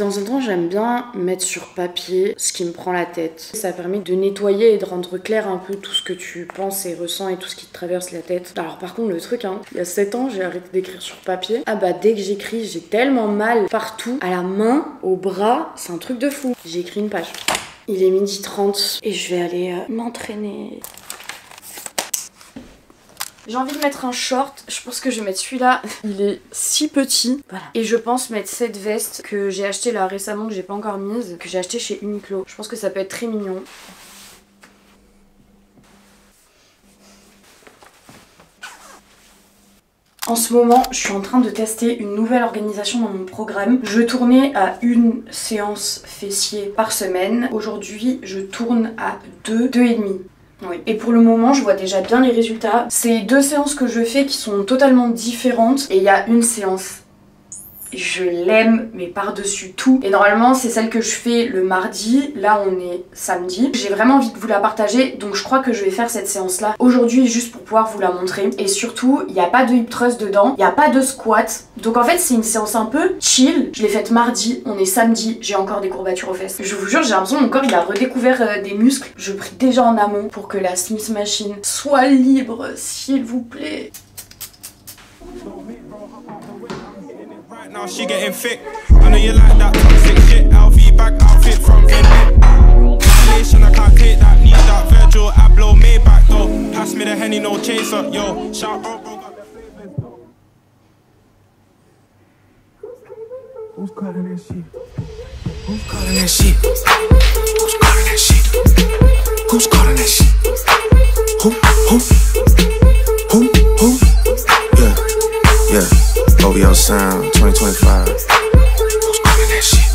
temps en temps, j'aime bien mettre sur papier ce qui me prend la tête. Ça permet de nettoyer et de rendre clair un peu tout ce que tu penses et ressens et tout ce qui te traverse la tête. Alors par contre, le truc, hein, il y a 7 ans, j'ai arrêté d'écrire sur papier. Ah bah dès que j'écris, j'ai tellement mal partout, à la main, au bras, c'est un truc de fou. J'ai écrit une page. Il est 12h30 et je vais aller m'entraîner. J'ai envie de mettre un short, je pense que je vais mettre celui-là, il est si petit. Voilà. Et je pense mettre cette veste que j'ai achetée là récemment, que j'ai pas encore mise, que j'ai achetée chez Uniqlo. Je pense que ça peut être très mignon. En ce moment, je suis en train de tester une nouvelle organisation dans mon programme. Je tournais à 1 séance fessier par semaine. Aujourd'hui, je tourne à 2,5. Oui. Et pour le moment, je vois déjà bien les résultats. C'est 2 séances que je fais qui sont totalement différentes. Et il y a une séance, je l'aime, mais par-dessus tout. Et normalement, c'est celle que je fais le mardi. Là, on est samedi. J'ai vraiment envie de vous la partager, donc je crois que je vais faire cette séance-là aujourd'hui, juste pour pouvoir vous la montrer. Et surtout, il n'y a pas de hip thrust dedans, il n'y a pas de squat. Donc en fait, c'est une séance un peu chill. Je l'ai faite mardi, on est samedi, j'ai encore des courbatures aux fesses. Je vous jure, j'ai l'impression que mon corps, il a redécouvert des muscles. Je prie déjà en amont pour que la Smith Machine soit libre, s'il vous plaît. Now she getting thick. I know you like that toxic shit. LV bag outfit from Foundation, I can't take that. Need that Virgil Abloh Maybach though. Pass me the Henny, no chaser. Yo, shout out. Who's calling that shit? Who's calling that shit? Who's calling that shit? Who's calling that shit? Who? Yeah. OVO Sound 2025. Who's calling that shit?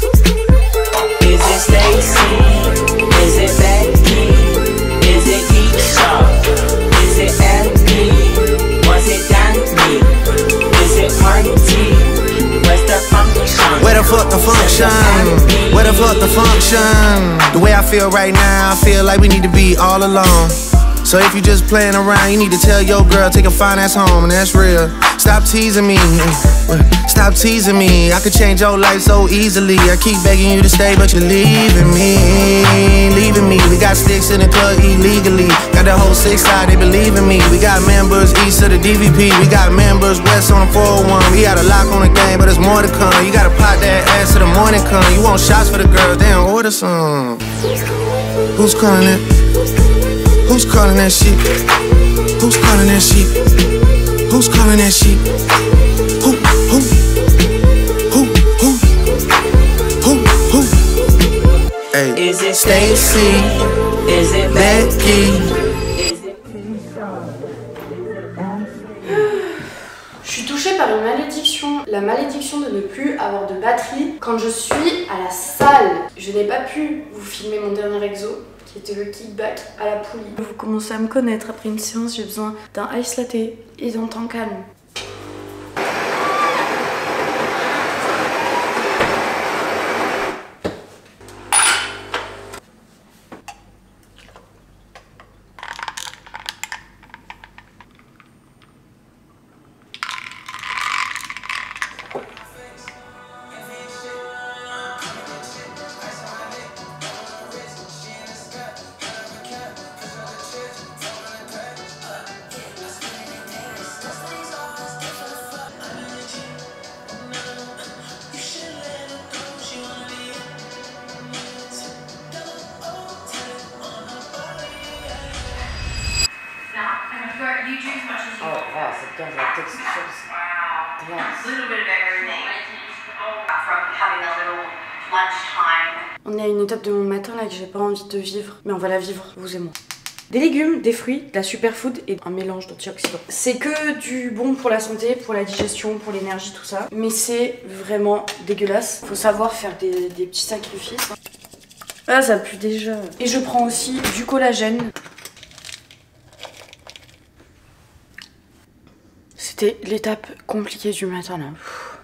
Is it Stacy? Is it Becky? Is it Keisha? Is it Andy? Was it Danny? Is it Monty? Where's the function? Where the fuck the function? Where the fuck the function? The way I feel right now, I feel like we need to be all alone. So if you just playing around, you need to tell your girl, take a fine ass home, and that's real. Stop teasing me, stop teasing me. I could change your life so easily. I keep begging you to stay, but you're leaving me, leaving me. We got sticks in the club illegally. Got the whole 6 side, they believe in me. We got members east of the DVP. We got members west on the 401. We got a lock on the game, but there's more to come. You gotta pot that ass till the morning come. You want shots for the girls, then order some. Who's calling it? Who's calling that shit? Who's calling that shit? Who's calling that shit? Who? Hey. Is it Stacy? Is it Becky? Je suis touchée par une malédiction, la malédiction de ne plus avoir de batterie quand je suis à la salle. Je n'ai pas pu vous filmer mon dernier exo, qui était le kickback à la poulie. Vous commencez à me connaître, après une séance, j'ai besoin d'un ice latte et d'un temps calme. Oh wow, c'est bien la texture, c'est On est à une étape de mon matin là que j'ai pas envie de vivre, mais on va la vivre, vous et moi. Des légumes, des fruits, de la superfood et un mélange d'antioxydants. C'est que du bon pour la santé, pour la digestion, pour l'énergie, tout ça. Mais c'est vraiment dégueulasse. Faut savoir faire des petits sacrifices. Ah, ça pue déjà. Et je prends aussi du collagène. C'était l'étape compliquée du matin là.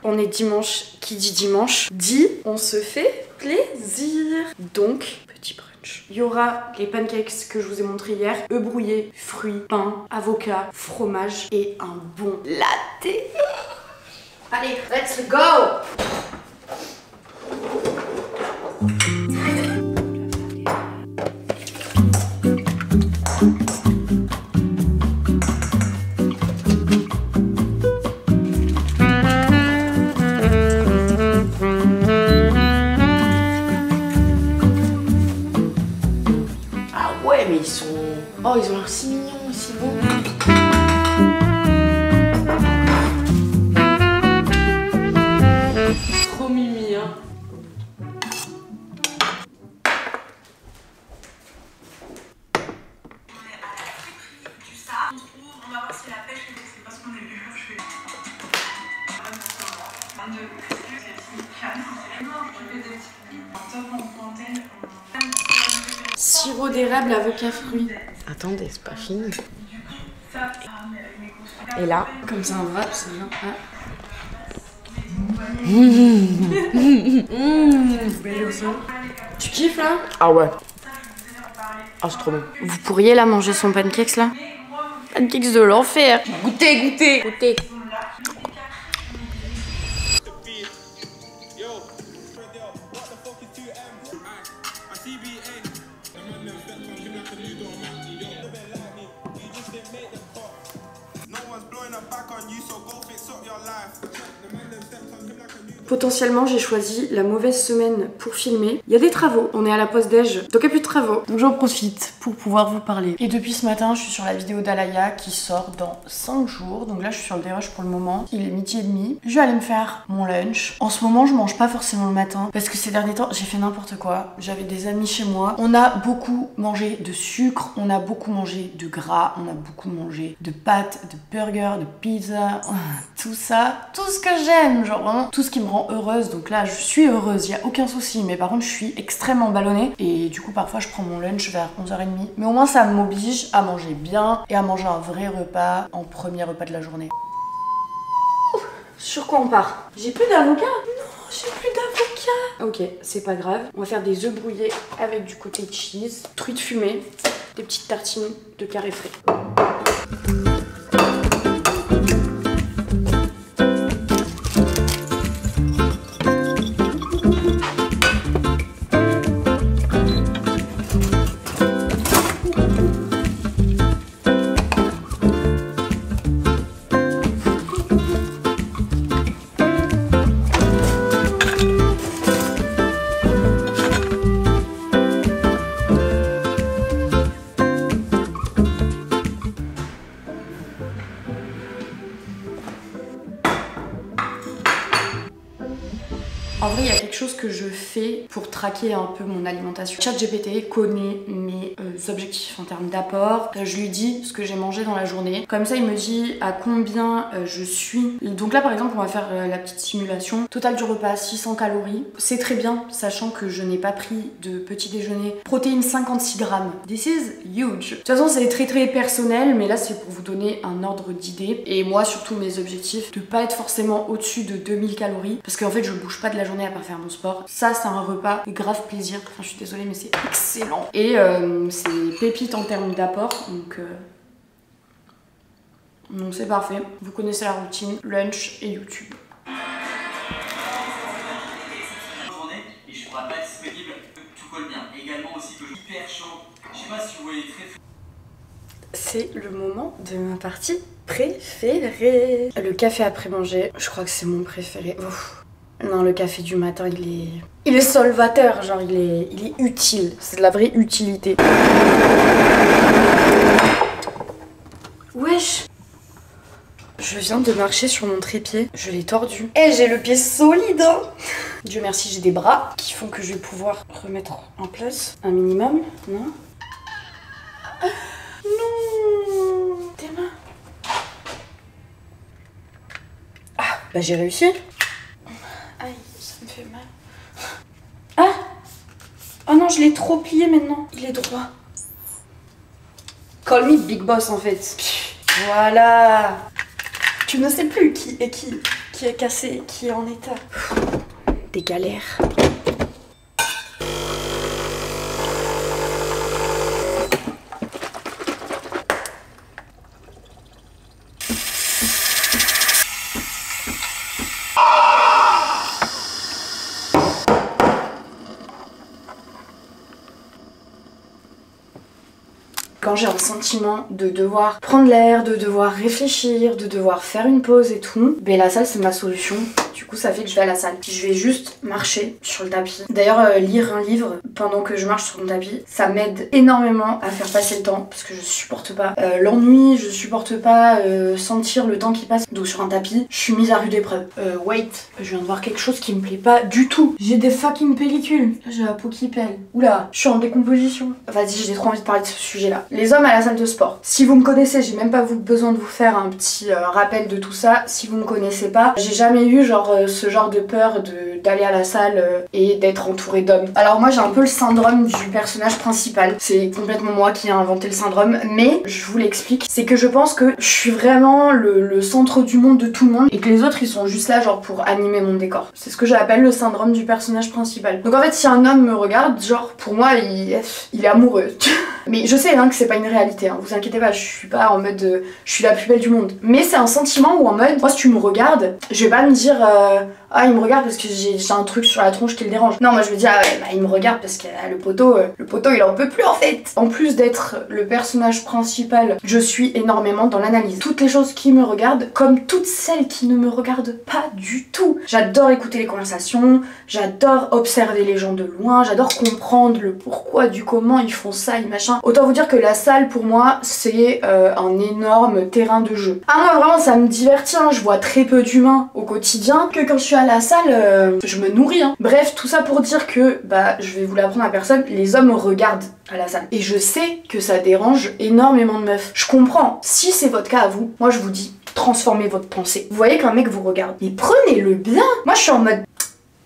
On est dimanche, qui dit dimanche dit on se fait plaisir. Donc, petit brunch. Il y aura les pancakes que je vous ai montré hier, œufs brouillés, fruits, pain, avocat, fromage et un bon latte. Allez, let's go! Sirop d'érable, avocat, fruits. Attendez, c'est pas fini. Et là, comme ça, on va, c'est bien. Ah. Tu kiffes là? ah ouais. Ah, c'est trop bon. Vous pourriez là manger son pancakes là? Pancakes de l'enfer. Goûtez, goûtez, goûtez. Potentiellement, j'ai choisi la mauvaise semaine pour filmer. Il y a des travaux, on est à la pause déj, donc il n'y a plus de travaux. Donc j'en profite pour pouvoir vous parler. Et depuis ce matin, je suis sur la vidéo d'Alaya qui sort dans 5 jours. Donc là, je suis sur le dérush pour le moment. Il est 12h30. Je vais aller me faire mon lunch. En ce moment, je mange pas forcément le matin parce que ces derniers temps, j'ai fait n'importe quoi. J'avais des amis chez moi. On a beaucoup mangé de sucre, on a beaucoup mangé de gras, on a beaucoup mangé de pâtes, de burgers, de pizza, tout ça. Tout ce que j'aime, genre vraiment tout ce qui me rend heureuse. Donc là, je suis heureuse, il n'y a aucun souci. Mais par contre, je suis extrêmement ballonnée. Et du coup, parfois, je prends mon lunch vers 11h30. Mais au moins, ça m'oblige à manger bien et à manger un vrai repas en premier repas de la journée. Sur quoi on part? J'ai plus d'avocat? Non, j'ai plus d'avocat. Ok, c'est pas grave. On va faire des œufs brouillés avec du cottage cheese, truite fumée, des petites tartines de carré frais. En vrai, il y a quelque chose que je fais pour traquer un peu mon alimentation. ChatGPT connaît mes objectifs en termes d'apport. Je lui dis ce que j'ai mangé dans la journée. Comme ça, il me dit à combien je suis. Donc là, par exemple, on va faire la petite simulation. Total du repas, 600 calories. C'est très bien, sachant que je n'ai pas pris de petit déjeuner. Protéines, 56 grammes. This is huge. De toute façon, c'est très très personnel, mais là, c'est pour vous donner un ordre d'idée. Et moi, surtout, mes objectifs, de pas être forcément au-dessus de 2000 calories. Parce qu'en fait, je bouge pas de la journée à part faire mon sport. Ça, c'est un repas de grave plaisir. Enfin, je suis désolée, mais c'est excellent. Et c'est pépite en termes d'apport. Donc c'est parfait. Vous connaissez la routine. Lunch et YouTube. Et je pourrais pas être disponible, tout colle bien. Et également aussi que je suis hyper chaud. Je sais pas si vous voyez très. C'est le moment de ma partie préférée. Le café après manger, je crois que c'est mon préféré. Ouf. Non, le café du matin, il est solvateur, genre il est utile. C'est de la vraie utilité. Wesh. Je viens de marcher sur mon trépied, je l'ai tordu. Et j'ai le pied solide, hein. Dieu merci, j'ai des bras qui font que je vais pouvoir remettre en place un minimum, non? Non. Tes mains. Ah, bah j'ai réussi. Aïe, ça me fait mal. Ah! Oh non, je l'ai trop plié maintenant. Il est droit. Call me Big Boss en fait. Voilà. Tu ne sais plus qui est qui est cassé, qui est en état. Des galères. Quand j'ai un sentiment de devoir prendre l'air, de devoir réfléchir, de devoir faire une pause et tout, ben la salle c'est ma solution. Du coup ça fait que je vais à la salle. Je vais juste marcher sur le tapis. D'ailleurs lire un livre pendant que je marche sur mon tapis, ça m'aide énormément à faire passer le temps parce que je supporte pas l'ennui, je supporte pas sentir le temps qui passe. Donc sur un tapis, je suis mise à rude épreuve. Wait, je viens de voir quelque chose qui me plaît pas du tout. J'ai des fucking pellicules. Là j'ai la peau qui pèle. Oula, je suis en décomposition. Vas-y, j'ai trop envie de parler de ce sujet là. Les hommes à la salle de sport. Si vous me connaissez, j'ai même pas besoin de vous faire un petit rappel de tout ça. Si vous me connaissez pas, j'ai jamais eu genre ce genre de peur de d'aller à la salle et d'être entourée d'hommes. Alors moi j'ai un peu le syndrome du personnage principal, c'est complètement moi qui ai inventé le syndrome, mais je vous l'explique, c'est que je pense que je suis vraiment le centre du monde de tout le monde et que les autres ils sont juste là genre pour animer mon décor. C'est ce que j'appelle le syndrome du personnage principal. Donc en fait si un homme me regarde, genre pour moi il est amoureux. Mais je sais hein, que c'est pas une réalité, hein. Vous inquiétez pas, je suis pas en mode je suis la plus belle du monde. Mais c'est un sentiment où en mode, moi si tu me regardes, je vais pas me dire ah il me regarde parce que j'ai un truc sur la tronche qui le dérange. Non moi je me dis ah ouais, bah, il me regarde parce que le poteau il en peut plus en fait. En plus d'être le personnage principal, je suis énormément dans l'analyse. Toutes les choses qui me regardent, comme toutes celles qui ne me regardent pas du tout. J'adore écouter les conversations, j'adore observer les gens de loin, j'adore comprendre le pourquoi du comment ils font ça et machin. Autant vous dire que la salle pour moi c'est un énorme terrain de jeu. Ah moi vraiment ça me divertit, hein. Je vois très peu d'humains au quotidien, que quand je suis à la salle je me nourris hein. Bref tout ça pour dire que bah je vais vous l'apprendre à personne, les hommes regardent à la salle et je sais que ça dérange énormément de meufs. Je comprends, si c'est votre cas à vous, moi je vous dis transformez votre pensée. Vous voyez qu'un mec vous regarde, mais prenez-le bien. Moi je suis en mode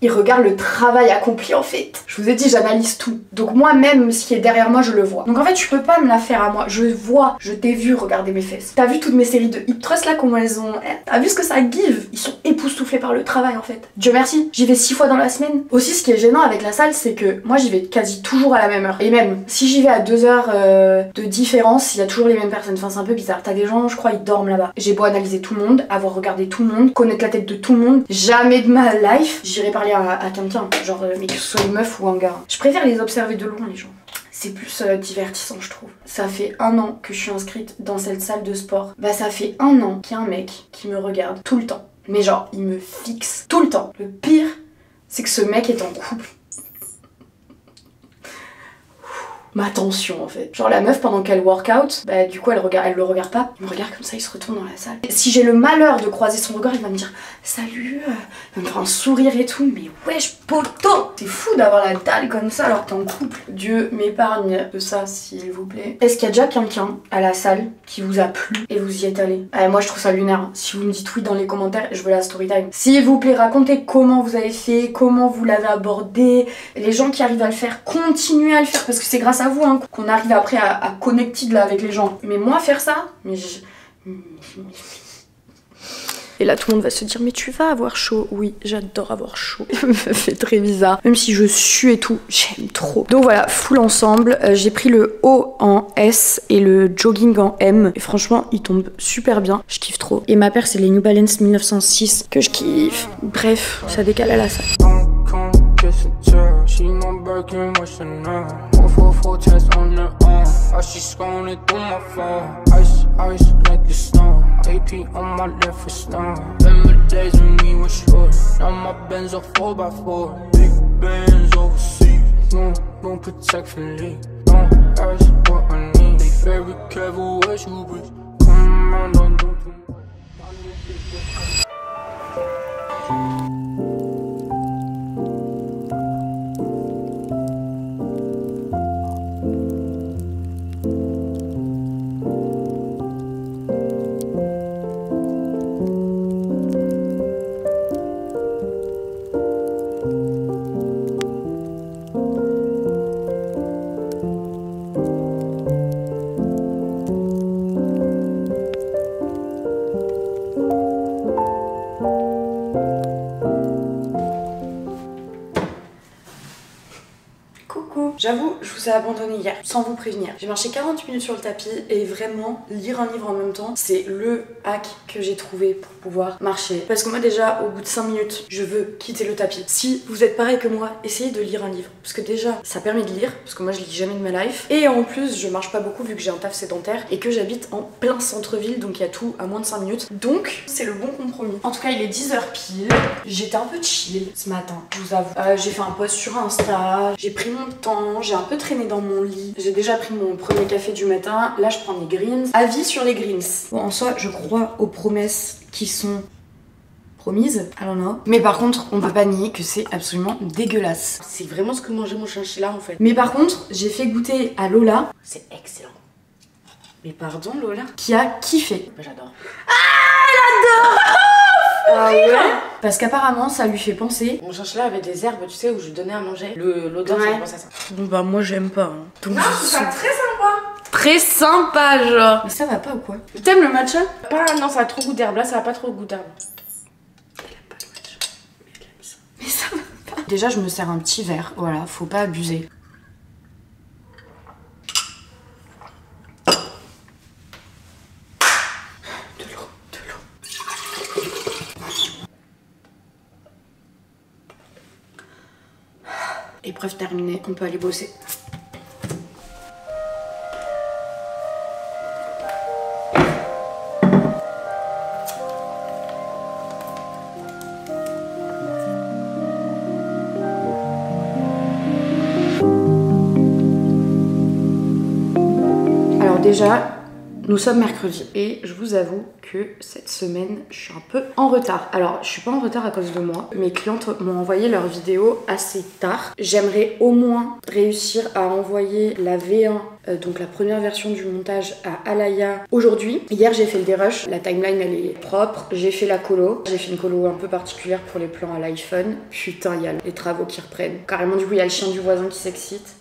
il regarde le travail accompli en fait. Je vous ai dit j'analyse tout. Donc moi-même ce qui est derrière moi je le vois. Donc en fait tu peux pas me la faire à moi. Je vois, je t'ai vu regarder mes fesses. T'as vu toutes mes séries de hip thrust là comment elles ont... T'as vu ce que ça give? Ils sont époustouflés par le travail en fait. Dieu merci, j'y vais 6 fois dans la semaine. Aussi ce qui est gênant avec la salle c'est que moi j'y vais quasi toujours à la même heure. Et même si j'y vais à 2 heures de différence, il y a toujours les mêmes personnes. Enfin c'est un peu bizarre. T'as des gens je crois ils dorment là-bas. J'ai beau analyser tout le monde, avoir regardé tout le monde, connaître la tête de tout le monde. Jamais de ma life j'irai parler à quelqu'un, genre mais que ce soit une meuf ou un gars. Je préfère les observer de loin les gens. C'est plus divertissant je trouve. Ça fait 1 an que je suis inscrite dans cette salle de sport. Bah ça fait 1 an qu'il y a un mec qui me regarde tout le temps. Mais genre il me fixe tout le temps. Le pire c'est que ce mec est en couple. Ma tension en fait. Genre la meuf pendant qu'elle workout, bah du coup elle le regarde pas, il me regarde comme ça, il se retourne dans la salle. Et si j'ai le malheur de croiser son regard, il va me dire salut, il va me faire un sourire et tout, mais wesh poteau. C'est fou d'avoir la dalle comme ça alors que t'es en couple. Dieu m'épargne de ça s'il vous plaît. Est-ce qu'il y a déjà quelqu'un à la salle qui vous a plu et vous y êtes allé? Moi je trouve ça lunaire. Si vous me dites oui dans les commentaires, je veux la story time. S'il vous plaît racontez comment vous avez fait, comment vous l'avez abordé. Les gens qui arrivent à le faire, continuez à le faire parce que c'est grâce à vous hein, qu'on arrive après à connecter là avec les gens. Mais moi faire ça, mais et là tout le monde va se dire mais tu vas avoir chaud. Oui j'adore avoir chaud. Ça me fait très bizarre. Même si je sue et tout, j'aime trop. Donc voilà, full ensemble. J'ai pris le haut en S et le jogging en M. Et franchement il tombe super bien. Je kiffe trop. Et ma paire c'est les New Balance 1906 que je kiffe. Bref, ça décale à la salle. She no Birkin, what's her name? 444 test on her arm. How she scrolling through my phone? Ice like the snow. AP on my left for stone. Remember days when we were short. Now my Benz are 4x4. Big bands overseas. No protect for leave. Don't ask what I need. Be very careful what you breathe. Come around, don't do too much. J'avoue, je vous ai abandonné hier, sans vous prévenir. J'ai marché 40 minutes sur le tapis et vraiment, lire un livre en même temps, c'est le hack que j'ai trouvé pour pouvoir marcher. Parce que moi déjà, au bout de 5 minutes, je veux quitter le tapis. Si vous êtes pareil que moi, essayez de lire un livre. Parce que déjà, ça permet de lire, parce que moi je lis jamais de ma life. Et en plus, je marche pas beaucoup vu que j'ai un taf sédentaire et que j'habite en plein centre-ville, donc il y a tout à moins de 5 minutes. Donc, c'est le bon compromis. En tout cas, il est 10h pile. J'étais un peu chill ce matin, je vous avoue. J'ai fait un post sur Insta, j'ai pris mon temps. J'ai un peu traîné dans mon lit. J'ai déjà pris mon premier café du matin. Là, je prends mes greens. Avis sur les greens. Bon, en soi, je crois aux promesses qui sont promises. I don't know. Mais par contre, on peut pas nier que c'est absolument dégueulasse. C'est vraiment ce que mangeait mon chinchilla en fait. Mais par contre, j'ai fait goûter à Lola. C'est excellent. Mais pardon Lola. Qui a kiffé. Moi j'adore. Ah, elle adore. Ah ouais. parce qu'apparemment ça lui fait penser. Mon chinchilla avait des herbes, tu sais, où je donnais à manger. L'odeur, ça me pense à ça. Bon bah moi j'aime pas. Hein. Donc, non, c'est pas très sympa. Très sympa genre. Mais ça va pas ou quoi? T'aimes le matcha? Pas, non, ça a trop goût d'herbe. Là, ça a pas trop goût d'herbe. Mais ça va pas. Déjà je me sers un petit verre, voilà, faut pas abuser. Épreuve terminée, on peut aller bosser. Alors déjà, nous sommes mercredi et je vous avoue que cette semaine je suis un peu en retard. Alors je suis pas en retard à cause de moi, mes clientes m'ont envoyé leurs vidéos assez tard. J'aimerais au moins réussir à envoyer la V1, donc la première version du montage à Alaya aujourd'hui. Hier j'ai fait le dérush, la timeline elle est propre, j'ai fait la colo, j'ai fait une colo un peu particulière pour les plans à l'iPhone. Putain il y a les travaux qui reprennent. Carrément du coup il y a le chien du voisin qui s'excite.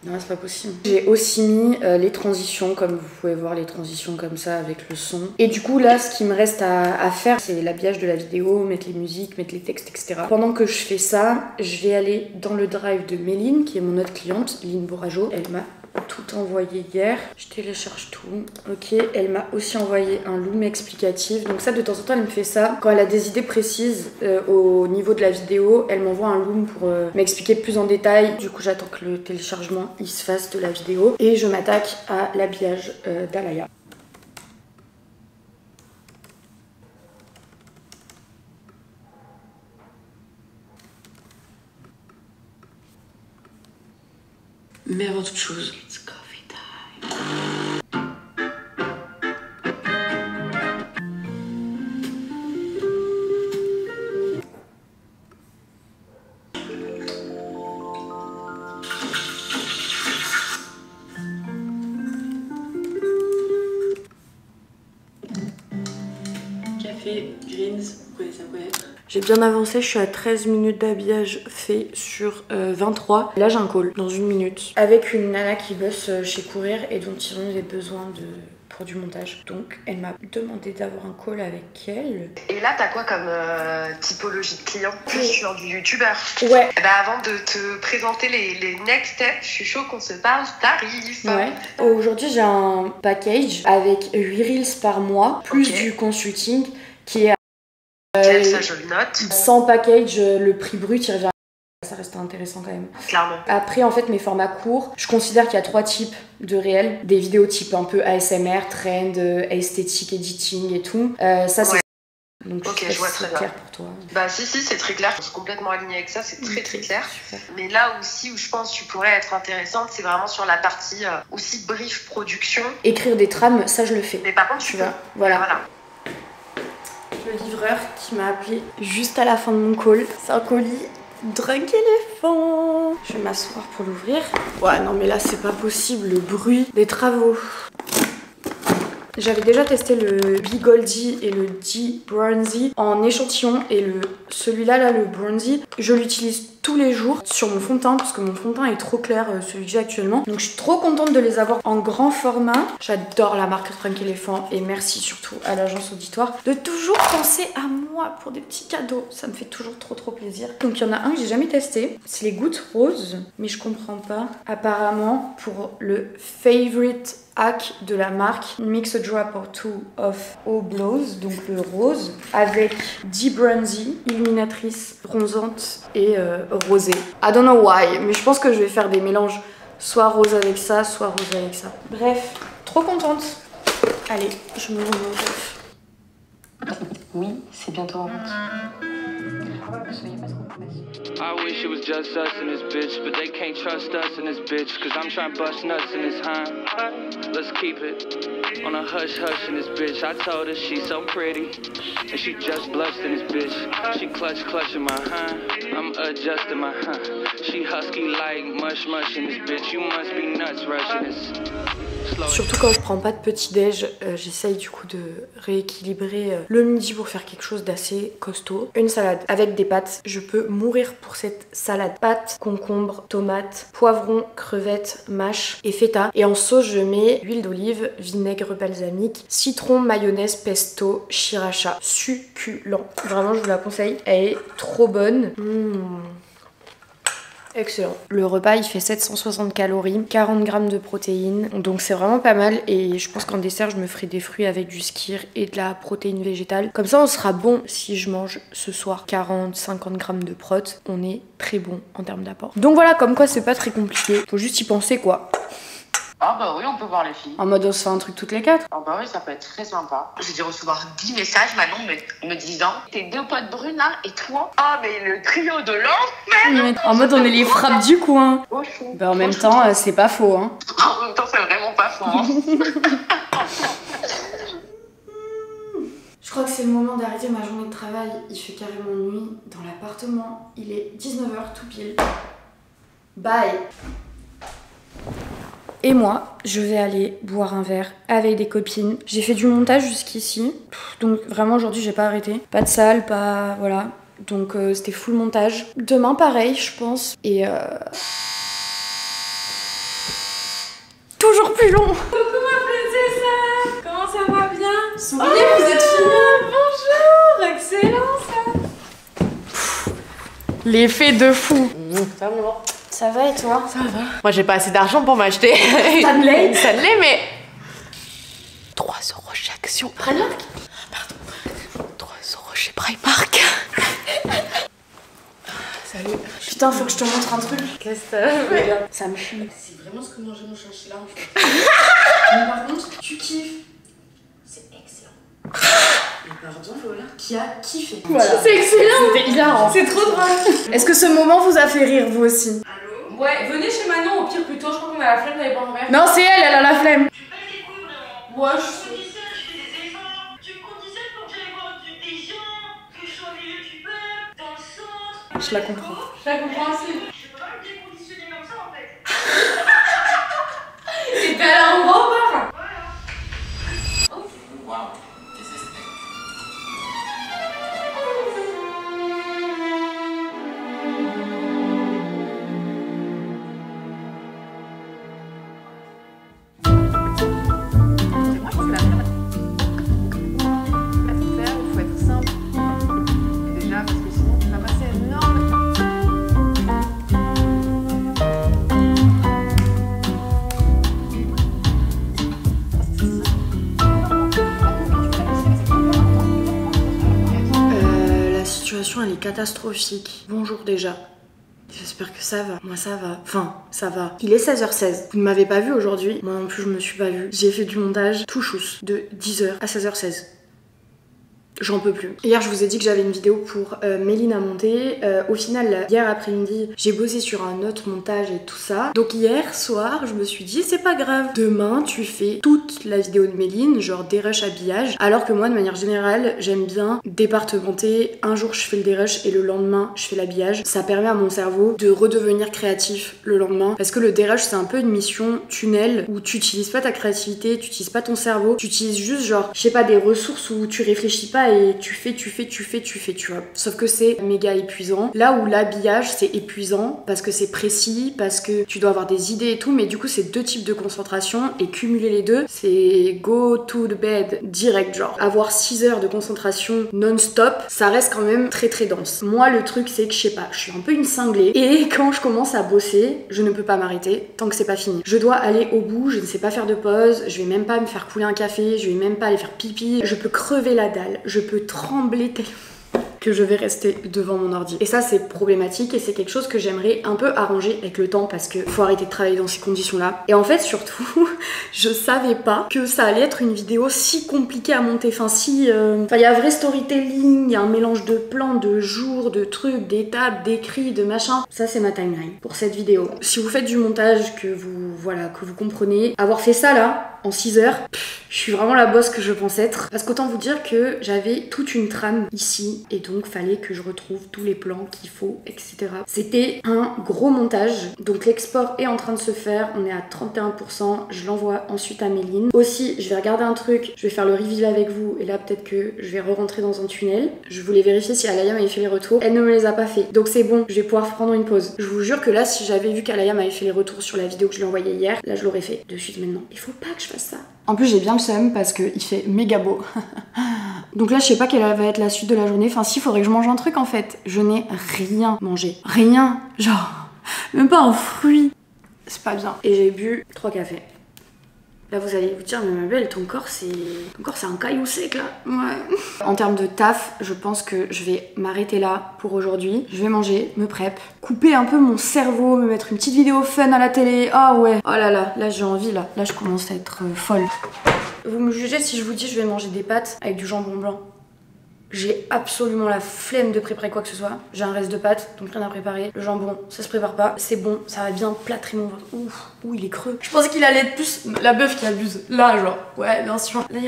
Non, c'est pas possible. J'ai aussi mis les transitions, comme vous pouvez voir, les transitions comme ça avec le son. Et du coup, là, ce qui me reste à faire, c'est l'habillage de la vidéo, mettre les musiques, mettre les textes, etc. Pendant que je fais ça, je vais aller dans le drive de Méline, qui est mon autre cliente, Lynn Bourageau. Elle m'a tout envoyé hier. Je télécharge tout. Ok, elle m'a aussi envoyé un loom explicatif. Donc ça, de temps en temps, elle me fait ça. Quand elle a des idées précises au niveau de la vidéo, elle m'envoie un loom pour m'expliquer plus en détail. Du coup, j'attends que le téléchargement il se fasse de la vidéo. Et je m'attaque à l'habillage d'Alaya. Mais avant toute chose, it's coffee time. Café, greens, vous connaissez à connaître. J'ai bien avancé, je suis à 13 minutes d'habillage fait sur 23. Là j'ai un call dans 1 minute avec une nana qui bosse chez Courir et dont ils ont des besoins pour du montage. Donc elle m'a demandé d'avoir un call avec elle. Et là t'as quoi comme typologie de client? Plus sur du youtubeur. Ouais. Bah, avant de te présenter les next steps, je suis chaud qu'on se parle tarif. Ouais. Aujourd'hui j'ai un package avec 8 reels par mois, plus du consulting qui est ça je le note. Sans package, le prix brut il revient. Ça reste intéressant quand même. Clairement. Après en fait mes formats courts, je considère qu'il y a 3 types de réels. Des vidéos type un peu ASMR, trend, esthétique, editing et tout. Ça c'est... Donc ok, je vois très bien. Clair pour toi. Bah si c'est très clair, je suis complètement alignée avec ça, c'est très clair. Super. Mais là aussi où je pense que tu pourrais être intéressante, c'est vraiment sur la partie aussi brief production. Écrire des trames, ça je le fais. Mais par contre tu vois, voilà. Le livreur qui m'a appelé juste à la fin de mon call. C'est un colis Drunk éléphant. Je vais m'asseoir pour l'ouvrir. Ouais non mais là c'est pas possible, le bruit des travaux. J'avais déjà testé le B Goldie et le D Bronzy en échantillon et celui-là, le Bronzy, je l'utilise tous les jours sur mon fond de teint parce que mon fond de teint est trop clair, celui que j'ai actuellement. Donc je suis trop contente de les avoir en grand format. J'adore la marque Drunk Éléphant et merci surtout à l'agence Auditoire de toujours penser à moi pour des petits cadeaux. Ça me fait toujours trop plaisir. Donc il y en a un que j'ai jamais testé, c'est les gouttes roses, mais je comprends pas. Apparemment pour le favorite hack de la marque, mix a drop or two of Eau Blows, donc le rose, avec D Bronzy, illuminatrice, bronzante et rosée. I don't know why, mais je pense que je vais faire des mélanges soit rose avec ça, soit rose avec ça. Bref, trop contente. Allez, je me remets. Oui, c'est bientôt en vente. Soyez pas trop pressés. I wish it was just us in this bitch, but they can't trust us in this bitch, cause I'm trying to bust nuts in this, huh? Let's keep it on a hush hush in this bitch. I told her she's so pretty, and she just blushed in this bitch. She clutching my, huh? I'm adjusting my, huh? She husky like mush in this bitch. You must be nuts rushing this. Surtout quand je prends pas de petit déj, j'essaye du coup de rééquilibrer le midi pour faire quelque chose d'assez costaud. Une salade avec des pâtes, je peux mourir pour cette salade. Pâtes, concombre, tomates, poivrons, crevettes, mâche et feta. Et en sauce je mets huile d'olive, vinaigre balsamique, citron, mayonnaise, pesto, sriracha. Succulent. Vraiment je vous la conseille, elle est trop bonne. Excellent. Le repas il fait 760 calories, 40 grammes de protéines, donc c'est vraiment pas mal. Et je pense qu'en dessert je me ferai des fruits avec du skyr et de la protéine végétale. Comme ça on sera bon si je mange ce soir 40-50 grammes de prot. On est très bon en termes d'apport. Donc voilà, comme quoi c'est pas très compliqué, faut juste y penser quoi. Ah bah oui, on peut voir les filles. En mode on se fait un truc toutes les 4. Ah bah oui, ça peut être très sympa. J'ai dû recevoir 10 messages, Manon me disant tes 2 potes brunes là et toi. Ah mais le trio de l'enfer. En mode on est les frappes du coin. Oh, chou. Bah en même temps c'est pas faux hein. En même temps c'est vraiment pas faux. Hein. Je crois que c'est le moment d'arrêter ma journée de travail. Il fait carrément nuit dans l'appartement. Il est 19h tout pile. Bye. Et moi, je vais aller boire un verre avec des copines. J'ai fait du montage jusqu'ici. Donc vraiment aujourd'hui j'ai pas arrêté. Pas de salle, pas... voilà. Donc c'était full montage. Demain pareil je pense. Et toujours plus long. Coucou ma princesse. Comment ça va bien? Souriez, vous êtes fini. Bonjour, excellent ça. L'effet de fou. Ça va. Ça va et toi? Ça va. Moi j'ai pas assez d'argent pour m'acheter Stanley. Stanley, mais 3 € chez Action. Primark? Pardon. 3 € chez Primark. Salut. Putain, faut que je te montre un truc. Qu'est-ce que t'as fait? Ça me fume. C'est vraiment ce que mangeait mon chinchilla en fait. Mais par contre, tu kiffes. C'est excellent. Mais pardon Lola. Qui a kiffé. Voilà. C'est excellent. C'était hilarant. C'est trop drôle. Est-ce que ce moment vous a fait rire vous aussi? Ouais, venez chez Manon au pire plutôt, je crois qu'on a la flemme d'aller boire un verre. Non, c'est elle a la flemme. Tu passes les couilles vraiment. Ouais, Je conditionne, je fais des efforts. Tu me conditionnes pour que j'aille voir des gens, que je sois au milieu du peuple, dans le centre. Je la comprends. Je la comprends aussi. Je peux pas me déconditionner comme ça en fait. Et t'es allé en gros bar. Voilà. Ok. Waouh, désespéré. Elle est catastrophique. Bonjour déjà. J'espère que ça va. Moi ça va. Enfin, ça va. Il est 16h16. Vous ne m'avez pas vu aujourd'hui. Moi non plus je me suis pas vue. J'ai fait du montage tout chousse de 10h à 16h16. J'en peux plus. Hier je vous ai dit que j'avais une vidéo pour Méline à monter. Au final hier après-midi j'ai bossé sur un autre montage et tout ça. Donc hier soir je me suis dit c'est pas grave. Demain tu fais toute la vidéo de Méline, genre dérush habillage. Alors que moi de manière générale j'aime bien départementer. Un jour je fais le dérush et le lendemain je fais l'habillage. Ça permet à mon cerveau de redevenir créatif le lendemain. Parce que le dérush c'est un peu une mission tunnel où tu utilises pas ta créativité, tu utilises pas ton cerveau. Tu utilises juste genre je sais pas des ressources où tu réfléchis pas et tu fais, tu vois. Sauf que c'est méga épuisant. Là où l'habillage, c'est épuisant parce que c'est précis, parce que tu dois avoir des idées et tout, mais du coup, c'est 2 types de concentration et cumuler les deux, c'est go to the bed direct, genre. Avoir 6 heures de concentration non-stop, ça reste quand même très très dense. Moi, le truc, c'est que je sais pas, je suis un peu une cinglée et quand je commence à bosser, je ne peux pas m'arrêter tant que c'est pas fini. Je dois aller au bout, je ne sais pas faire de pause, je vais même pas me faire couler un café, je vais même pas aller faire pipi, je peux crever la dalle, je peux trembler tellement que je vais rester devant mon ordi. Et ça c'est problématique et c'est quelque chose que j'aimerais un peu arranger avec le temps parce que faut arrêter de travailler dans ces conditions là. Et en fait surtout je savais pas que ça allait être une vidéo si compliquée à monter. Enfin si... Enfin il y a un vrai storytelling, il y a un mélange de plans, de jours, de trucs, d'étapes, d'écrits, de machin. Ça c'est ma timeline pour cette vidéo. Si vous faites du montage que vous... voilà, que vous comprenez, avoir fait ça là, en 6 heures. Je suis vraiment la boss que je pense être. Parce qu'autant vous dire que j'avais toute une trame ici et donc fallait que je retrouve tous les plans qu'il faut, etc. C'était un gros montage. Donc l'export est en train de se faire. On est à 31%. Je l'envoie ensuite à Méline. Aussi, je vais regarder un truc. Je vais faire le reveal avec vous. Et là, peut-être que je vais re-rentrer dans un tunnel. Je voulais vérifier si Alaya m'avait fait les retours. Elle ne me les a pas fait. Donc c'est bon. Je vais pouvoir prendre une pause. Je vous jure que là, si j'avais vu qu'Alaya m'avait fait les retours sur la vidéo que je lui ai envoyée hier, là, je l'aurais fait de suite maintenant. Il faut pas que je fasse ça. En plus j'ai bien le seum parce qu'il fait méga beau. Donc là je sais pas quelle va être la suite de la journée. Enfin si, faudrait que je mange un truc en fait. Je n'ai rien mangé. Rien. Genre, même pas un fruit. C'est pas bien. Et j'ai bu 3 cafés. Là vous allez vous dire mais ma belle, ton corps c'est un caillou sec là. Ouais. En termes de taf, je pense que je vais m'arrêter là pour aujourd'hui. Je vais manger, me prep, couper un peu mon cerveau, me mettre une petite vidéo fun à la télé. Ah ouais. Oh là là, là j'ai envie là. Là je commence à être folle. Vous me jugez si je vous dis je vais manger des pâtes avec du jambon blanc. J'ai absolument la flemme de préparer quoi que ce soit. J'ai un reste de pâtes, donc rien à préparer. Le jambon, ça se prépare pas. C'est bon, ça va bien plâtrer mon ventre. Ouf, ouh, il est creux. Je pensais qu'il allait être plus la bœuf qui abuse. Là, genre, ouais, bien sûr. Là,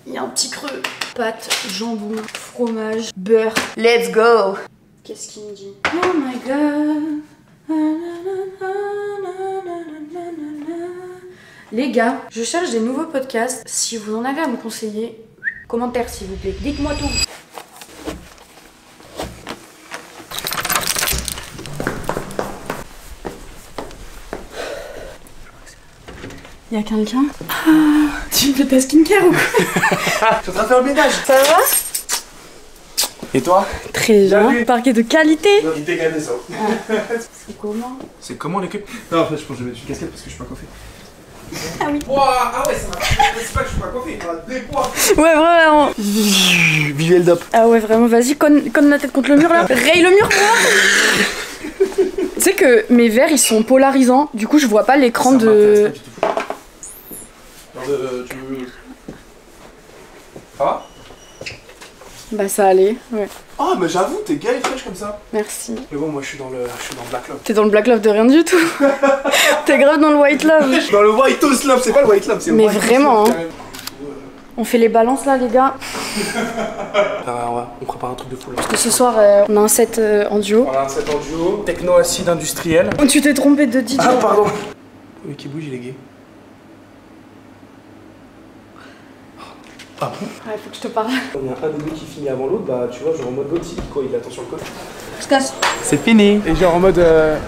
il y a un petit creux. Pâtes, jambon, fromage, beurre. Let's go! Qu'est-ce qu'il me dit? Oh my god. Les gars, je cherche des nouveaux podcasts. Si vous en avez à me conseiller, commentaire s'il vous plaît. Dites-moi tout. Y'a quelqu'un? Ah, tu fais ta skincare ou quoi? Je suis en train de faire le ménage. Ça va? Et toi? Très bien. Parquet de qualité. Il t'est gagné ça. C'est comment? C'est comment l'équipe? Non, en fait, je pense que je vais mettre une casquette parce que je suis pas coiffé. Ah oui. Wow, ah ouais, ça m'a. C'est pas que je suis pas coiffé, des poids. Ouais, vraiment. Visuel dop. Ah ouais, vraiment, vas-y, conne la tête contre le mur là. Raye le mur pour moi. Tu sais que mes verres ils sont polarisants, du coup je vois pas l'écran de. Tu veux. Ça va? Bah ça allait, ouais. Oh mais j'avoue, t'es gay et fraîche comme ça. Merci. Mais bon, moi je suis dans le black love. T'es dans le black love de rien du tout. T'es grave dans le white love. Je suis dans le white toast love, c'est pas le white love, c'est le mais white vraiment, love, hein. On fait les balances là les gars. On prépare un truc de fou là. Parce que ce soir on a un set en duo. On a un set en duo, techno acide industriel. Oh, tu t'es trompé de DJ. Ah pardon. Oui, qui bouge, il est gay. Ah bon? Ouais, faut que je te parle. On a un des deux qui finit avant l'autre, bah tu vois, genre en mode gothique, quoi, il attend sur le côté. Je casse. C'est fini. Et genre en mode,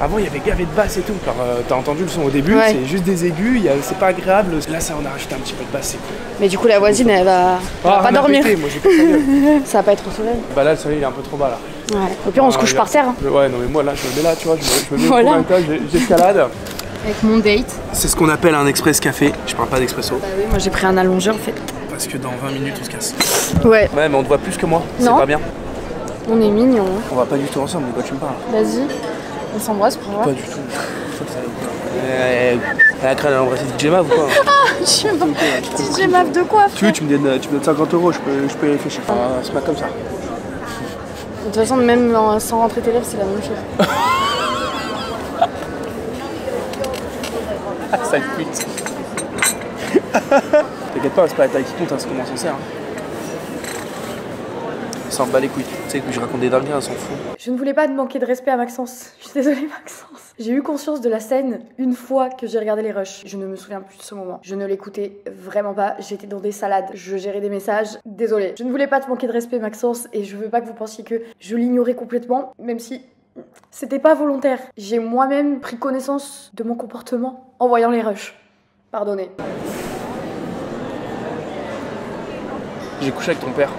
avant il y avait gavé de basse et tout. Alors t'as entendu le son au début, ouais. C'est juste des aigus, c'est pas agréable. Là ça on a rajouté un petit peu de basse, c'est cool. Mais du coup la voisine elle va pas dormir. Pété, moi j'ai pas de ça va pas être au soleil. Bah là le soleil il est un peu trop bas là. Ouais. Au pire on se couche par terre. Hein. Ouais non mais moi là je me mets là, tu vois, je me mets voilà. au étage, j'escalade. Avec mon date. C'est ce qu'on appelle un express café, je parle pas d'expresso. Bah oui, moi j'ai pris un allongé en fait. Parce que dans 20 minutes on se casse. Ouais. Ouais mais on te voit plus que moi, c'est non. pas bien. On est mignons. On va pas du tout ensemble, de quoi tu me parles? Vas-y, on s'embrasse pour voir. Pas du tout. Elle a créé l'embrasser DJ Mav ou quoi? Ah, DJ Mav de quoi? Tu veux, tu me donnes 50 €, je peux y réfléchir. On se met comme ça. De toute façon, même sans rentrer tes lèvres, c'est la même chose. Ah, sale pute. T'inquiète pas, c'est pas la taille qui compte, hein, c'est comment on s'en sert. Ça en bat les couilles. Tu sais que je raconte des dingueries, on s'en fout. Je ne voulais pas te manquer de respect à Maxence. Je suis désolée, Maxence. J'ai eu conscience de la scène une fois que j'ai regardé les rushs. Je ne me souviens plus de ce moment. Je ne l'écoutais vraiment pas. J'étais dans des salades. Je gérais des messages. Désolée. Je ne voulais pas te manquer de respect, Maxence. Et je veux pas que vous pensiez que je l'ignorais complètement. Même si c'était pas volontaire. J'ai moi-même pris connaissance de mon comportement en voyant les rushs. Pardonnez. J'ai couché avec ton père.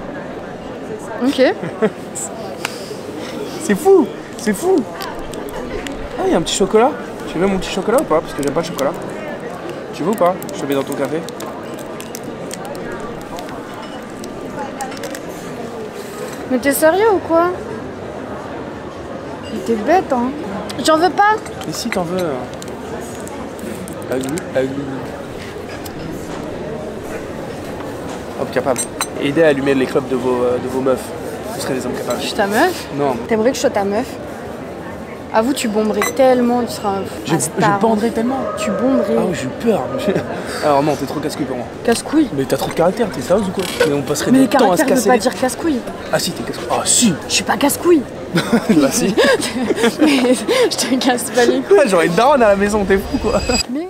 Ok. C'est fou. C'est fou. Ah, il y a un petit chocolat. Tu veux mon petit chocolat ou pas? Parce que j'aime pas le chocolat. Tu veux ou pas? Je te mets dans ton café. Mais t'es sérieux ou quoi? T'es bête, hein. J'en veux pas. Et si t'en veux. Hop, capable. Aidez à allumer les clubs de vos meufs. Vous serez des hommes capables. Je suis ta meuf? Non. T'aimerais que je sois ta meuf? Avoue, tu bomberais tellement, tu seras un star. Je banderais tellement. Tu bomberais. Ah oui, j'ai peur. Alors non, t'es trop casse-couille pour moi. Casse-couille? Mais t'as trop de caractère, t'es sérieuse ou quoi? Mais on passerait Mais du temps à se caractère casser. veut pas dire casse-couille. Ah si, t'es casse-couille. Ah si. Je suis pas casse-couille. Bah si. Mais je te casse pas les couilles. J'aurais une daronne à la maison, t'es fou quoi. Mais...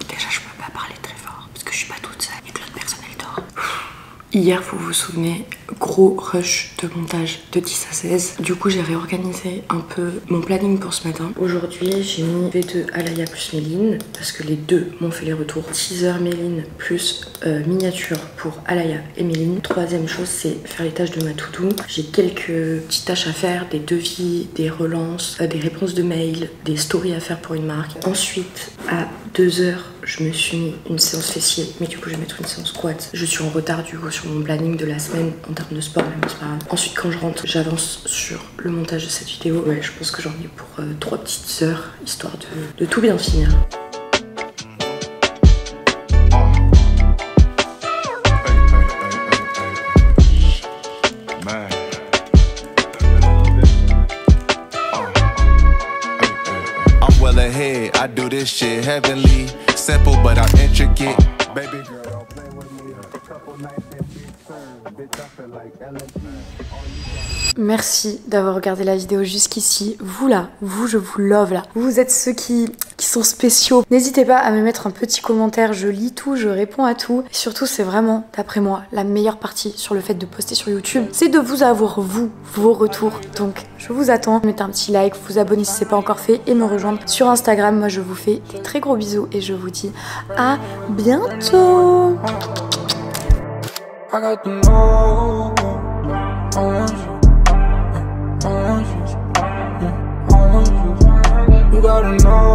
Déjà, je peux pas parler très fort parce que je suis pas toute seule et que l'autre personne elle dort. Hier, vous vous souvenez, gros rush de montage de 10 à 16. Du coup, j'ai réorganisé un peu mon planning pour ce matin. Aujourd'hui, j'ai mis V2 Alaya plus Méline parce que les deux m'ont fait les retours. Teaser Méline plus miniature pour Alaya et Méline. Troisième chose, c'est faire les tâches de ma to-do. J'ai quelques petites tâches à faire, des devis, des relances, des réponses de mails, des stories à faire pour une marque. Ensuite, à 2h, je me suis mis une séance fessier, mais du coup je vais mettre une séance squat. Je suis en retard du coup sur mon planning de la semaine en termes de sport, mais c'est pas grave. Ensuite quand je rentre, j'avance sur le montage de cette vidéo. Ouais, je pense que j'en ai pour 3 petites heures, histoire de tout bien finir. Ahead, I do this shit heavenly, simple but I'm intricate. Baby girl, don't play with me. A couple nights and big turn, bitch, I feel like LSD. Merci d'avoir regardé la vidéo jusqu'ici. Vous là, vous, je vous love là. Vous êtes ceux qui sont spéciaux. N'hésitez pas à me mettre un petit commentaire. Je lis tout, je réponds à tout. Et surtout, c'est vraiment, d'après moi, la meilleure partie sur le fait de poster sur YouTube. C'est de vous avoir, vous, vos retours. Donc, je vous attends. Mettez un petit like, vous abonnez si c'est pas encore fait et me rejoindre sur Instagram. Moi, je vous fais des très gros bisous et je vous dis à bientôt. You gotta know